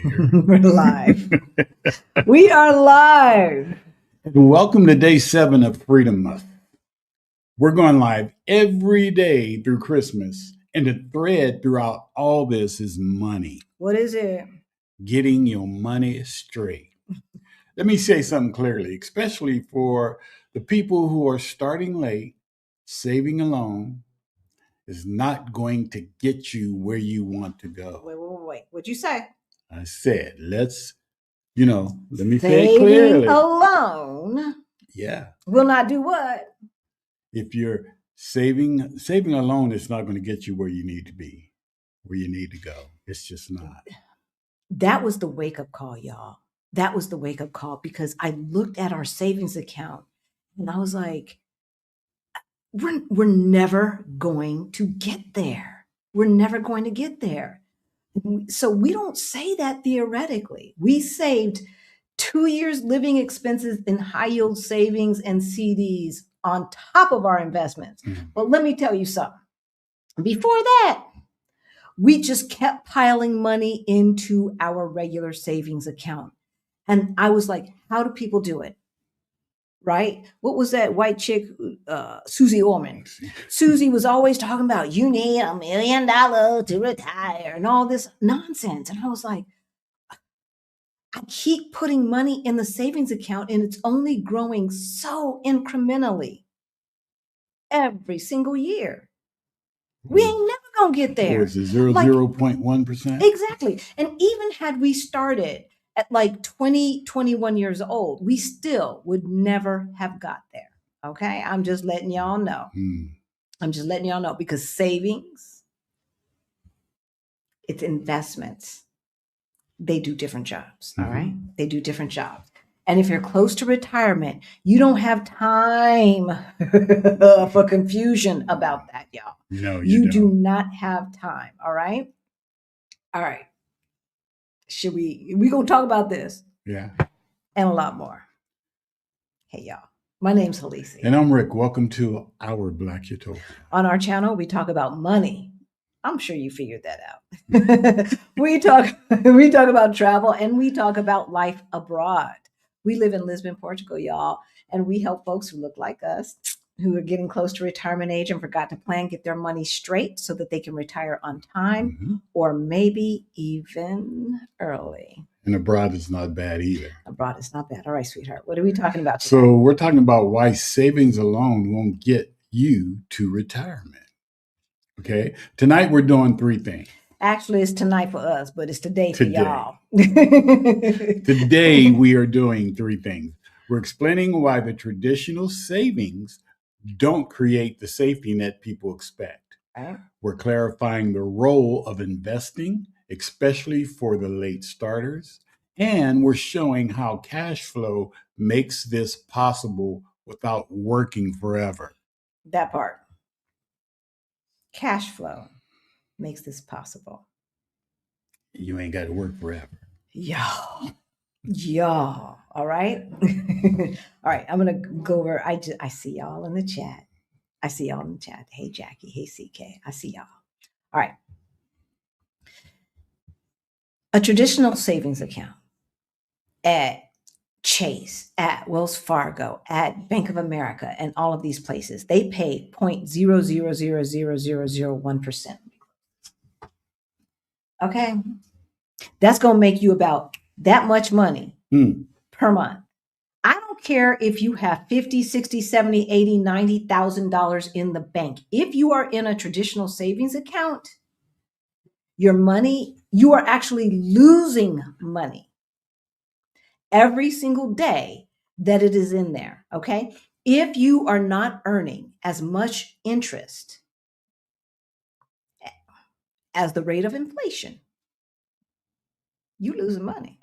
here. We're live. We are live. Welcome to day 7 of Freedom Month. We're going live every day through Christmas, and the thread throughout all this is money. What is it? Getting your money straight. Let me say something clearly, especially for the people who are starting late. Saving alone is not going to get you where you want to go. Wait. What'd you say? I said, let me say it clearly. Saving alone. Yeah. Will not do what? If you're saving alone, it's not going to get you where you need to be, where you need to go. It's just not. That was the wake-up call, y'all. That was the wake-up call, because I looked at our savings account and I was like, we're never going to get there. We're never going to get there. So we don't say that theoretically. We saved 2 years living expenses in high yield savings and CDs on top of our investments. Mm-hmm. But let me tell you something. Before that, we just kept piling money into our regular savings account. And I was like, how do people do it? Right? What was that white chick, Susie Orman? Susie was always talking about, you need $1 million to retire and all this nonsense. And I was like, I keep putting money in the savings account and it's only growing so incrementally every single year. We ain't never gonna get there. It's 0.1%. Exactly. And even had we started at like 20, 21 years old, we still would never have got there. Okay. I'm just letting y'all know. I'm just letting y'all know, because savings, it's investments. They do different jobs. All right. They do different jobs. And if you're close to retirement, you don't have time for confusion about that, y'all. No, you don't. do not have time. All right. All right. Should we gonna talk about this? Yeah. And a lot more. Hey, y'all. My name's Halisi. And I'm Rick. Welcome to Our Black Utopia. On our channel, we talk about money. I'm sure you figured that out. we talk about travel, and we talk about life abroad. We live in Lisbon, Portugal, y'all, and we help folks who look like us, who are getting close to retirement age and forgot to plan, get their money straight so that they can retire on time, or maybe even early. And abroad is not bad either. Abroad is not bad. All right, sweetheart. What are we talking about today? So we're talking about why savings alone won't get you to retirement. Okay. Tonight we're doing 3 things. Actually, it's tonight for us, but it's today for y'all. Today we are doing 3 things. We're explaining why the traditional savings don't create the safety net people expect. Right. We're clarifying the role of investing, especially for the late starters. And we're showing how cash flow makes this possible without working forever. That part. Cash flow makes this possible. You ain't got to work forever. Y'all. All right. All right. I'm going to go over. I see y'all in the chat. Hey, Jackie. Hey, CK. I see y'all. All right. A traditional savings account at Chase, at Wells Fargo, at Bank of America, and all of these places, they pay 0.0000001%. Okay. That's going to make you about that much money per month. I don't care if you have $50, $60, $70, $80, $90,000 in the bank. If you are in a traditional savings account, your money, you are actually losing money every single day that it is in there. Okay. If you are not earning as much interest as the rate of inflation, you losing money.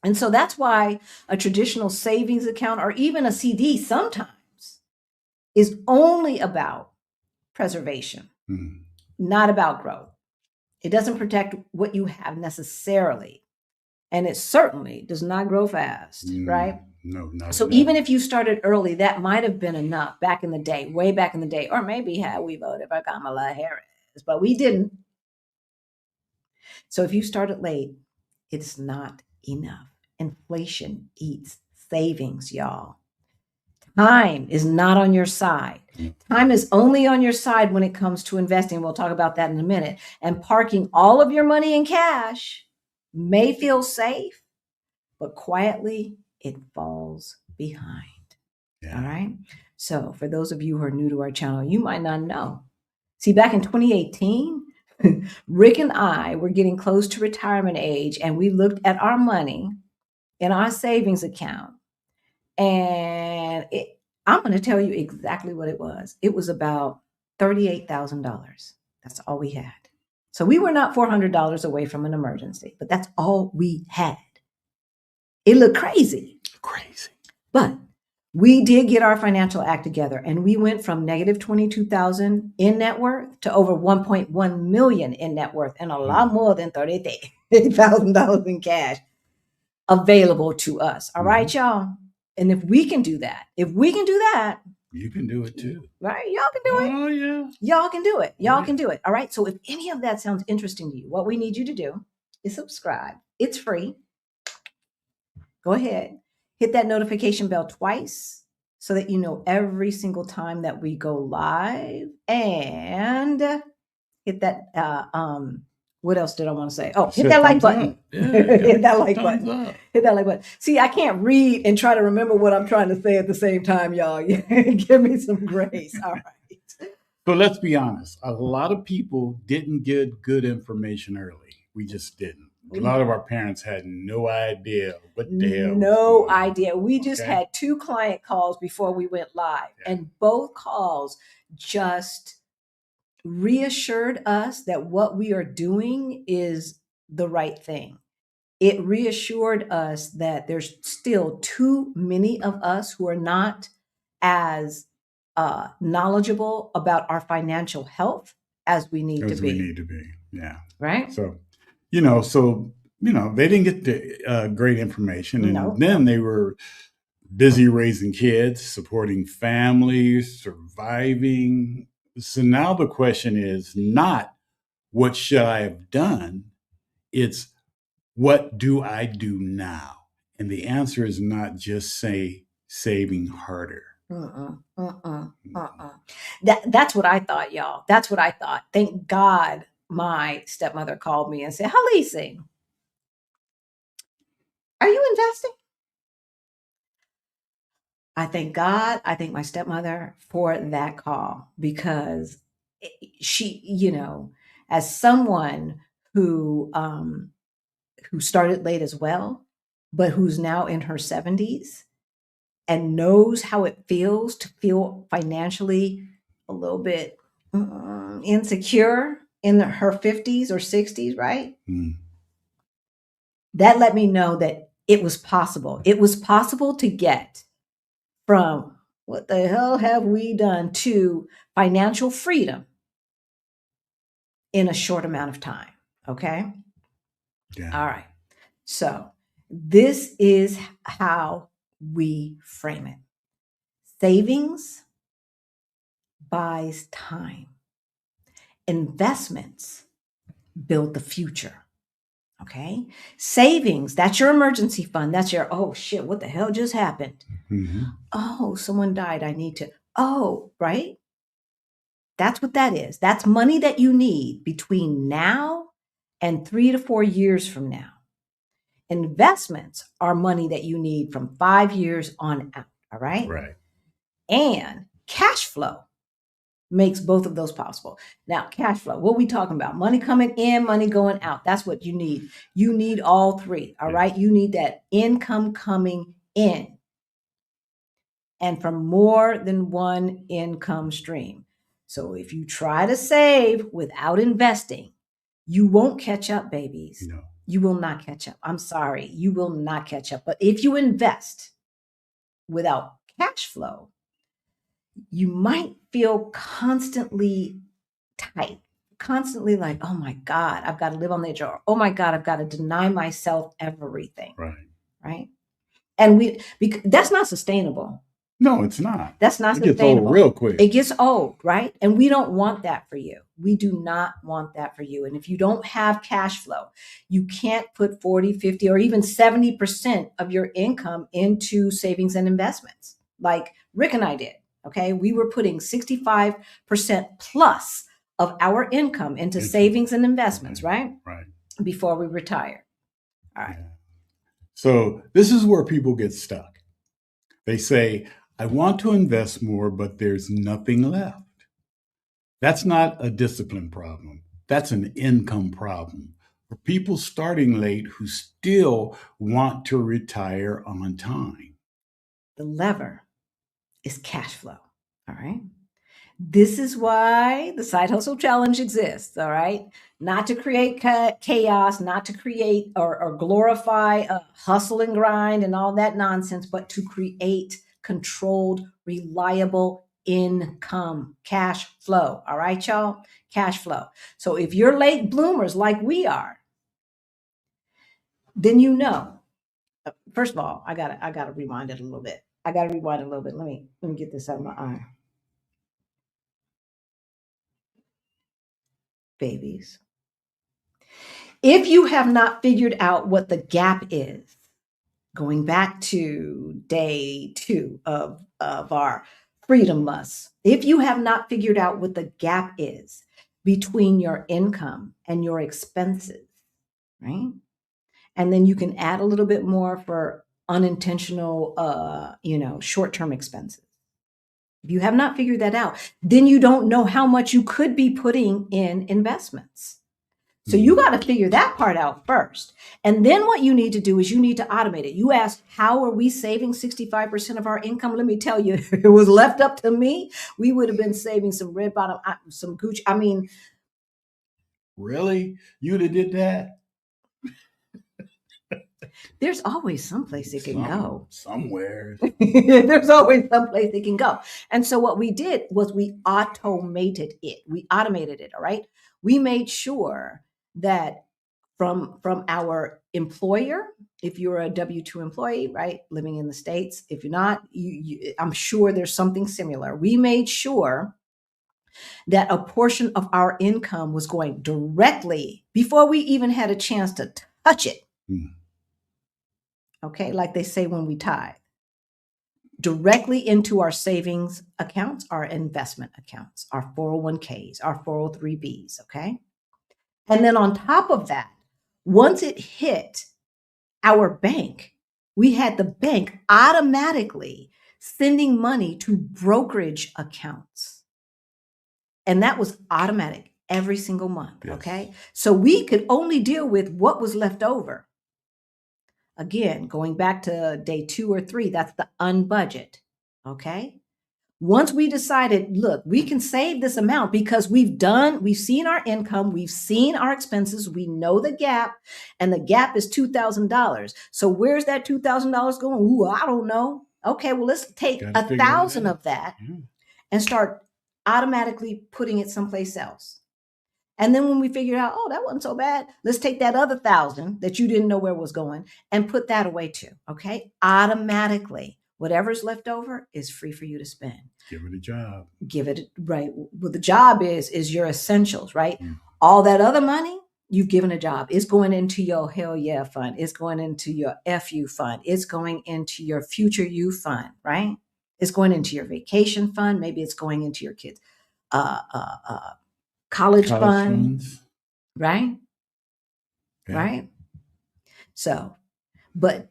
And so that's why a traditional savings account, or even a CD sometimes, is only about preservation, not about growth. It doesn't protect what you have necessarily. And it certainly does not grow fast, right? No, not so enough. Even if you started early, that might have been enough back in the day, way back in the day, or maybe had we voted for Kamala Harris, but we didn't. So if you started late, it's not enough. Inflation eats savings, y'all. Time is not on your side. Time is only on your side when it comes to investing. We'll talk about that in a minute. And parking all of your money in cash may feel safe, but quietly it falls behind. Yeah. All right. So for those of you who are new to our channel, you might not know. See, back in 2018, Rick and I were getting close to retirement age, and we looked at our money in our savings account. And I'm going to tell you exactly what it was. It was about $38,000. That's all we had. So we were not $400 away from an emergency, but that's all we had. It looked crazy. Crazy. But we did get our financial act together, and we went from negative 22,000 in net worth to over 1.1 million in net worth, and a lot more than $38,000 in cash available to us. All right, y'all. And if we can do that, you can do it too. Right? Y'all can do it. Oh, yeah. Y'all can do it. Y'all can do it. All right. So if any of that sounds interesting to you, what we need you to do is subscribe. It's free. Go ahead. Hit that notification bell twice so that you know every single time that we go live. And hit that what else did I want to say? Oh, hit that like button. Yeah, hit that like button. Up. Hit that like button. See, I can't read and try to remember what I'm trying to say at the same time, y'all. Give me some grace. All right. So let's be honest. A lot of people didn't get good information early. We just didn't. A lot of our parents had no idea what the hell. No idea. We just had 2 client calls before we went live, and both calls just reassured us that what we are doing is the right thing. It reassured us that there's still too many of us who are not as knowledgeable about our financial health as we need to be. Yeah. Right. So, they didn't get the great information, and then they were busy raising kids, supporting families, surviving. So now the question is not what should I have done? It's what do I do now? And the answer is not just saving harder. That's what I thought, y'all. That's what I thought. Thank God my stepmother called me and said, "Halisi, are you investing?" I thank God. I thank my stepmother for that call, because she, as someone who started late as well, but who's now in her 70s and knows how it feels to feel financially a little bit insecure in her 50s or 60s, right? That let me know that it was possible. It was possible to get from what the hell have we done to financial freedom in a short amount of time. Okay. Yeah. All right. So this is how we frame it. Savings buys time. Investments build the future. Okay. Savings, that's your emergency fund. That's your, oh shit, what the hell just happened? Oh, someone died. I need to, right? That's what that is. That's money that you need between now and 3 to 4 years from now. Investments are money that you need from 5 years on out. All right. Right. And cash flow makes both of those possible. Now, cash flow, what are we talking about? Money coming in, money going out. That's what you need. You need all three. All right. You need that income coming in, and from more than one income stream. So if you try to save without investing, you won't catch up, babies. No. You will not catch up. I'm sorry. You will not catch up. But if you invest without cash flow, you might feel constantly tight, constantly like, oh my God, I've got to live on the edge, or oh my God, I've got to deny myself everything. Right. And that's not sustainable. No, it's not. That's not sustainable. It gets old real quick. It gets old, right? And we don't want that for you. We do not want that for you. And if you don't have cash flow, you can't put 40, 50, or even 70% of your income into savings and investments like Rick and I did. Okay. We were putting 65% plus of our income into savings and investments, right? Right. Before we retire. All right. Yeah. So this is where people get stuck. They say, I want to invest more, but there's nothing left. That's not a discipline problem. That's an income problem for people starting late who still want to retire on time. The lever is cash flow. All right. This is why the side hustle challenge exists. All right. Not to create chaos, not to create or glorify hustle and grind and all that nonsense, but to create controlled, reliable income, cash flow. All right, y'all? Cash flow. So if you're late bloomers like we are, then you know. First of all, I gotta rewind it a little bit. Let me get this out of my eye. Babies. If you have not figured out what the gap is, going back to day 2 of our freedom lust, if you have not figured out what the gap is between your income and your expenses, right? And then you can add a little bit more for unintentional, short-term expenses. If you have not figured that out, then you don't know how much you could be putting in investments. So you got to figure that part out first. And then what you need to do is you need to automate it. You ask, how are we saving 65% of our income? Let me tell you, if it was left up to me, we would have been saving some red bottom, some Gucci. I mean, really? You'd have did that? There's always someplace it can go. Somewhere. There's always someplace it can go. And so what we did was we automated it. All right? We made sure that from our employer, if you're a W-2 employee, right, living in the States, if you're not, I'm sure there's something similar. We made sure that a portion of our income was going directly, before we even had a chance to touch it. Okay, like they say when we tithe, directly into our savings accounts, our investment accounts, our 401ks, our 403bs, okay? And then on top of that, once it hit our bank, we had the bank automatically sending money to brokerage accounts. And that was automatic every single month, okay? So we could only deal with what was left over. Again, going back to day 2 or 3, that's the unbudget, okay? Once we decided, look, we can save this amount because we've seen our income, we've seen our expenses, we know the gap, and the gap is $2,000. So where's that $2,000 going? Ooh, I don't know. Okay, well, let's take 1,000 of that and start automatically putting it someplace else. And then when we figured out, oh, that wasn't so bad, let's take that other 1,000 that you didn't know where was going and put that away too, okay? Automatically, whatever's left over is free for you to spend. Give it a job. Right. What the job is your essentials, right? All that other money, you've given a job. It's going into your hell yeah fund. It's going into your FU fund. It's going into your future you fund, right? It's going into your vacation fund. Maybe it's going into your kids' college fund, funds. Right? Yeah. Right? So, but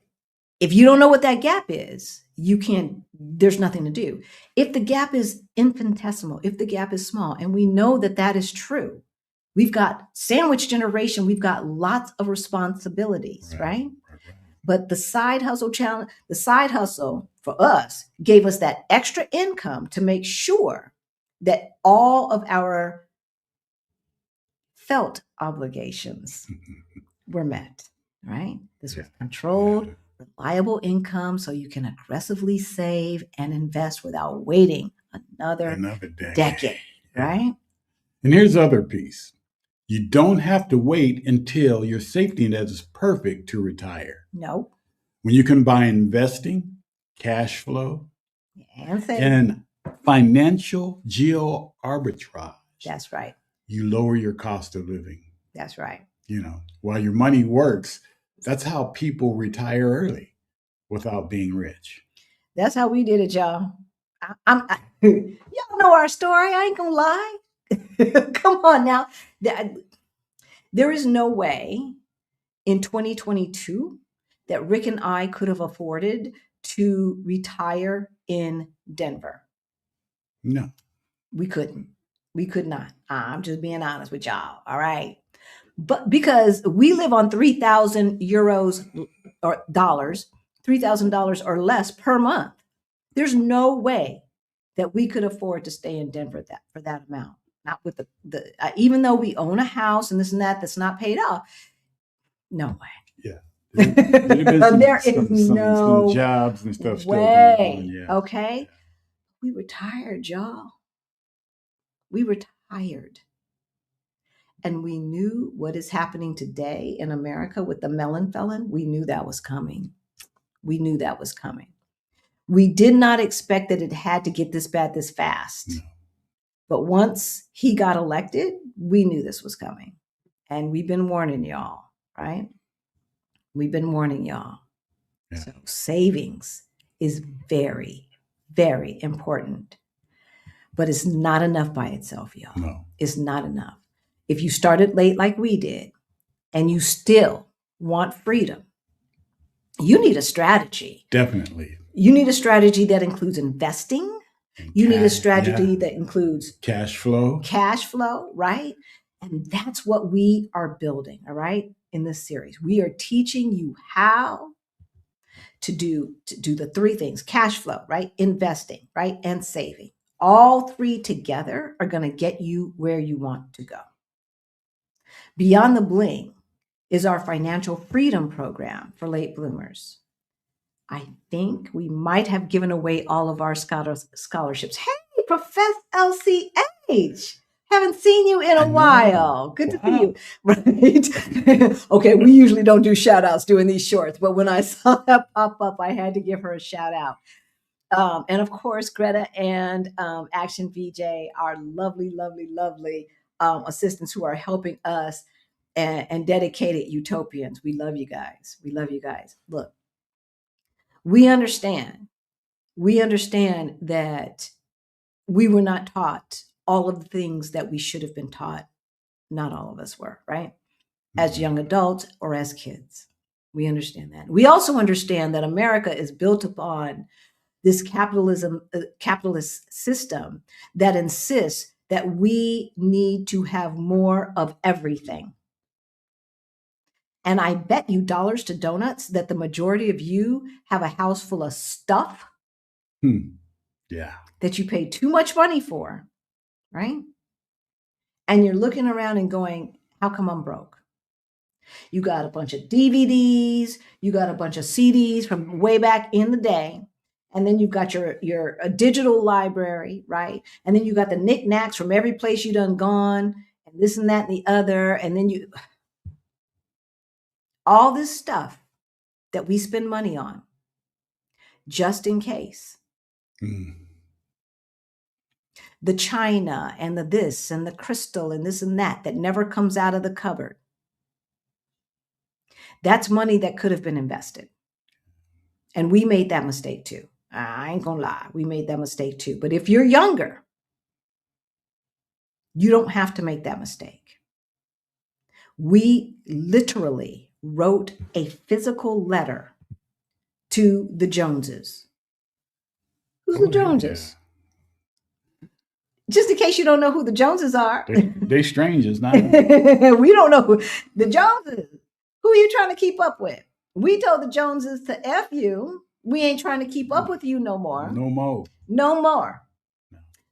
if you don't know what that gap is, there's nothing to do. If the gap is infinitesimal, if the gap is small, and we know that that is true, we've got sandwich generation, we've got lots of responsibilities, right? But the side hustle challenge, the side hustle for us gave us that extra income to make sure that all of our felt obligations were met, right? This was controlled, reliable income so you can aggressively save and invest without waiting another decade, right? And here's the other piece. You don't have to wait until your safety net is perfect to retire. Nope. When you combine investing, cash flow, and financial geo-arbitrage. That's right. you lower your cost of living. That's right. While your money works, that's how people retire early without being rich. That's how we did it, y'all. Y'all know our story. I ain't gonna lie. Come on now. There is no way in 2022 that Rick and I could have afforded to retire in Denver. No. We couldn't. We could not. I'm just being honest with y'all. All right. But because we live on 3,000 euros or dollars, $3,000 or less per month, there's no way that we could afford to stay in Denver for that amount. Not with the even though we own a house and this and that's not paid off. No way. Yeah. There is no some jobs and stuff still way. going on. Yeah. Okay. Yeah. We retired, y'all. We retired. And we knew what is happening today in America with the melon felon. We knew that was coming. We knew that was coming. We did not expect that it had to get this bad this fast. No. But once he got elected, we knew this was coming. And we've been warning y'all, right? We've been warning y'all. Yeah. So savings is very, very important. But it's not enough by itself, y'all. No. It's not enough. If you started late like we did, and you still want freedom, you need a strategy. Definitely. You need a strategy that includes investing. You need a strategy that includes cash flow. Cash flow, right? And that's what we are building, all right, in this series. We are teaching you how to do the three things: cash flow, right? Investing, right? And saving. All three together are going to get you where you want to go. Beyond the Bling is our financial freedom program for late bloomers. I think we might have given away all of our scholarships. Hey, Professor LCH, haven't seen you in a while. Good to see you. Right? Okay, we usually don't do shout outs doing these shorts, but when I saw that pop up, I had to give her a shout out. And of course, Greta and Action VJ, our lovely, lovely, lovely assistants who are helping us and dedicated utopians. We love you guys. We love you guys. Look, we understand that we were not taught all of the things that we should have been taught. Not all of us were, right? As young adults or as kids. We understand that. We also understand that America is built upon this capitalist system that insists that we need to have more of everything. And I bet you dollars to donuts that the majority of you have a house full of stuff Yeah. that you pay too much money for, right? And you're looking around and going, how come I'm broke? You got a bunch of DVDs, you got a bunch of CDs from way back in the day. And then you've got your digital library, right? And then you got the knickknacks from every place you done gone, and this and that and the other. And then all this stuff that we spend money on, just in case. The china and the this and the crystal and this and that never comes out of the cupboard. That's money that could have been invested. And we made that mistake too. I ain't gonna lie. We made that mistake too. But if you're younger, you don't have to make that mistake. We literally wrote a physical letter to the Joneses. Who's the Joneses? Yeah. Just in case you don't know who the Joneses are. They strangers now. We don't know who the Joneses. Who are you trying to keep up with? We told the Joneses to F you. We ain't trying to keep up with you no more. No more. No more.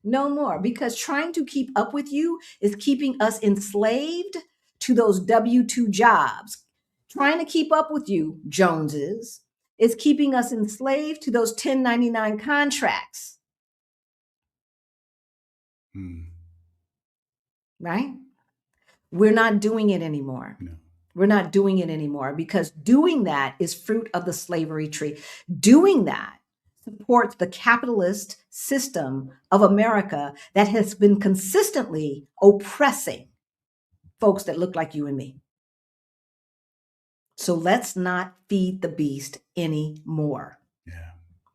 No more. Because trying to keep up with you is keeping us enslaved to those W-2 jobs. Trying to keep up with you, Joneses, is keeping us enslaved to those 1099 contracts. Right? We're not doing it anymore. No. We're not doing it anymore because doing that is fruit of the slavery tree. Doing that supports the capitalist system of America that has been consistently oppressing folks that look like you and me. So let's not feed the beast anymore. Yeah.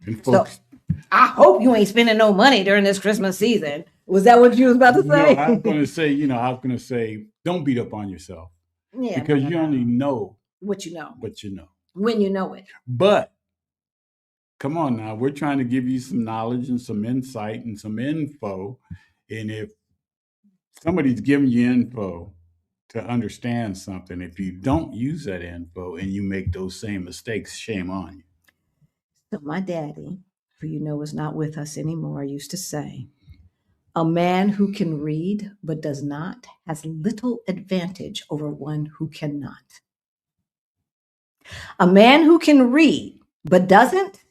And folks, So I hope you ain't spending no money during this Christmas season. Was that what you was about to say? No, I was going to say, don't beat up on yourself. Yeah, because you only know what you know. what you know. When you know it. But come on now, we're trying to give you some knowledge and some insight and some info. And if somebody's giving you info to understand something, if you don't use that info and you make those same mistakes, shame on you. So my daddy, who you know is not with us anymore, used to say, a man who can read but does not has little advantage over one who cannot. A man who can read but doesn't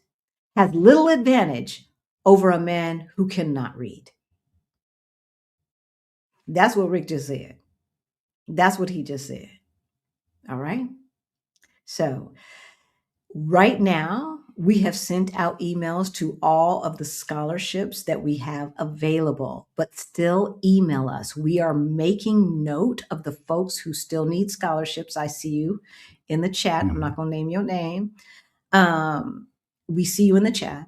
has little advantage over a man who cannot read. That's what Rick just said. That's what he just said. All right. So right now, we have sent out emails to all of the scholarships that we have available, but still email us. We are making note of the folks who still need scholarships. I see you in the chat. I'm not going to name your name. We see you in the chat.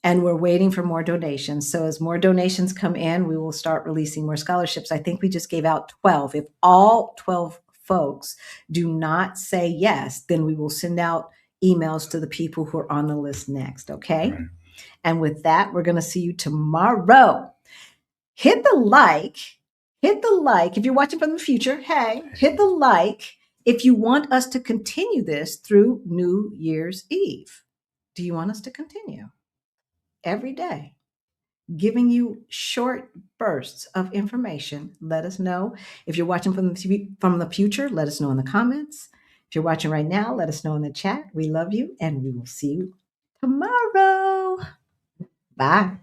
And we're waiting for more donations. So as more donations come in, we will start releasing more scholarships. I think we just gave out 12. If all 12 folks do not say yes, then we will send out emails to the people who are on the list next. Okay. Right. And with that, we're going to see you tomorrow. Hit the like. If you're watching from the future, hey, hit the like if you want us to continue this through New Year's Eve. Do you want us to continue? Every day, giving you short bursts of information. Let us know. If you're watching from the future, let us know in the comments. If you're watching right now, let us know in the chat. We love you, and we will see you tomorrow. Bye.